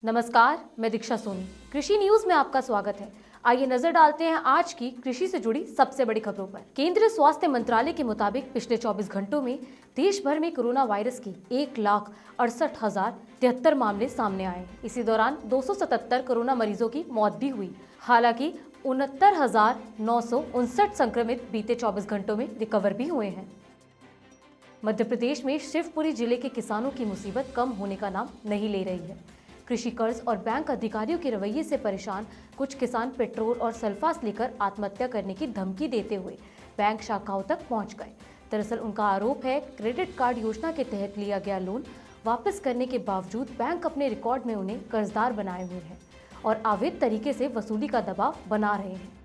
नमस्कार, मैं दीक्षा सोनी। कृषि न्यूज में आपका स्वागत है। आइए नजर डालते हैं आज की कृषि से जुड़ी सबसे बड़ी खबरों पर। केंद्रीय स्वास्थ्य मंत्रालय के मुताबिक पिछले 24 घंटों में देश भर में कोरोना वायरस के 1,68,073 मामले सामने आए। इसी दौरान 277 कोरोना मरीजों की मौत भी हुई। हालांकि 69,959 संक्रमित बीते 24 घंटों में रिकवर भी हुए हैं। मध्य प्रदेश में शिवपुरी जिले के किसानों की मुसीबत कम होने का नाम नहीं ले रही है। कृषि कर्ज और बैंक अधिकारियों के रवैये से परेशान कुछ किसान पेट्रोल और सल्फास लेकर आत्महत्या करने की धमकी देते हुए बैंक शाखाओं तक पहुंच गए। दरअसल उनका आरोप है, क्रेडिट कार्ड योजना के तहत लिया गया लोन वापस करने के बावजूद बैंक अपने रिकॉर्ड में उन्हें कर्जदार बनाए हुए हैं और अवैध तरीके से वसूली का दबाव बना रहे हैं।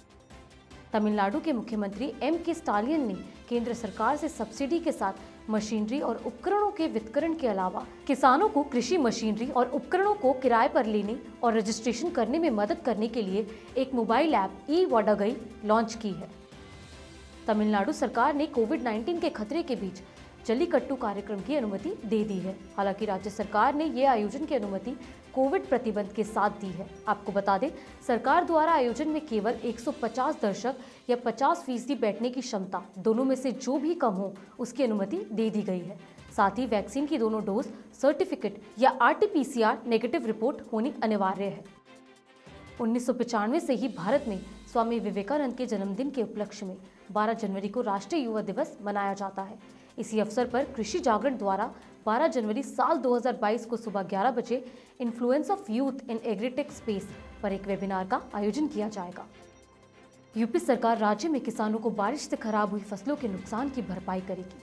तमिलनाडु के मुख्यमंत्री M.K. स्टालियन ने केंद्र सरकार से सब्सिडी के साथ मशीनरी और उपकरणों के वितरण के अलावा किसानों को कृषि मशीनरी और उपकरणों को किराए पर लेने और रजिस्ट्रेशन करने में मदद करने के लिए एक मोबाइल ऐप ई-वडागई लॉन्च की है। तमिलनाडु सरकार ने कोविड-19 के खतरे के बीच जल्लीकट्टू कार्यक्रम की अनुमति दे दी है। हालांकि राज्य सरकार ने यह आयोजन की अनुमति कोविड प्रतिबंध के साथ दी है। आपको बता दें, सरकार द्वारा आयोजन में केवल 150 दर्शक या 50% बैठने की क्षमता, दोनों में से जो भी कम हो उसकी अनुमति दे दी गई है। साथ ही वैक्सीन की दोनों डोज सर्टिफिकेट या RT-PCR नेगेटिव रिपोर्ट होनी अनिवार्य है। 1995 से ही भारत में स्वामी विवेकानंद के जन्मदिन के उपलक्ष्य में 12 जनवरी को राष्ट्रीय युवा दिवस मनाया जाता है। इसी अवसर पर कृषि जागरण द्वारा 12 जनवरी साल 2022 को सुबह 11 बजे influence of youth in agritech space पर एक वेबिनार का आयोजन किया जाएगा। यूपी सरकार राज्य में किसानों को बारिश से खराब हुई फसलों के नुकसान की भरपाई करेगी।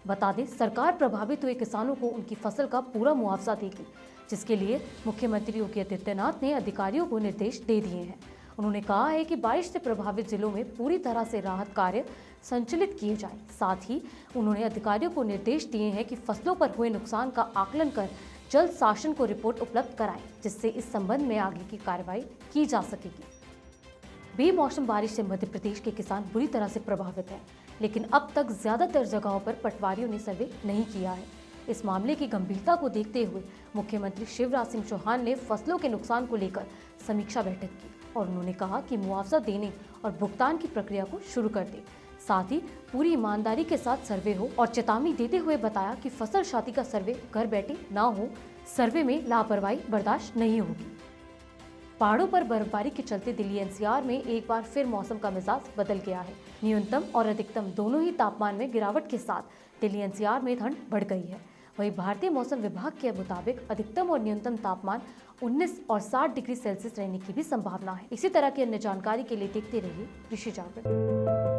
बता दें, सरकार प्रभावित हुए किसानों को उनकी फसल का पूरा मुआवजा देगी, जिसके लिए मुख्यमंत्री योगी आदित्यनाथ ने अधिकारियों को निर्देश दे दिए हैं। उन्होंने कहा है कि बारिश से प्रभावित जिलों में पूरी तरह से राहत कार्य संचालित किए जाएं। साथ ही उन्होंने अधिकारियों को निर्देश दिए हैं कि फसलों पर हुए नुकसान का आकलन कर जल्द शासन को रिपोर्ट उपलब्ध कराएं, जिससे इस संबंध में आगे की कार्रवाई की जा सकेगी। बेमौसम बारिश से मध्य प्रदेश के किसान बुरी तरह से प्रभावित हैं, लेकिन अब तक ज्यादातर जगहों पर पटवारियों ने सर्वे नहीं किया है। इस मामले की गंभीरता को देखते हुए मुख्यमंत्री शिवराज सिंह चौहान ने फसलों के नुकसान को लेकर समीक्षा बैठक की और उन्होंने कहा कि मुआवजा देने और भुगतान की प्रक्रिया को शुरू कर दें। साथ ही पूरी ईमानदारी के साथ सर्वे हो और चेतावनी देते हुए बताया कि फसल क्षति का सर्वे घर बैठे ना हो, सर्वे में लापरवाही बर्दाश्त नहीं होगी। पहाड़ों पर बर्फबारी के चलते दिल्ली NCR में एक बार फिर मौसम का मिजाज बदल गया है। न्यूनतम और अधिकतम दोनों ही तापमान में गिरावट के साथ दिल्ली NCR में ठंड बढ़ गई है। वहीं भारतीय मौसम विभाग के मुताबिक अधिकतम और न्यूनतम तापमान 19 और 60 डिग्री सेल्सियस रहने की भी संभावना है। इसी तरह की अन्य जानकारी के लिए देखते रहिए कृषि जागरण।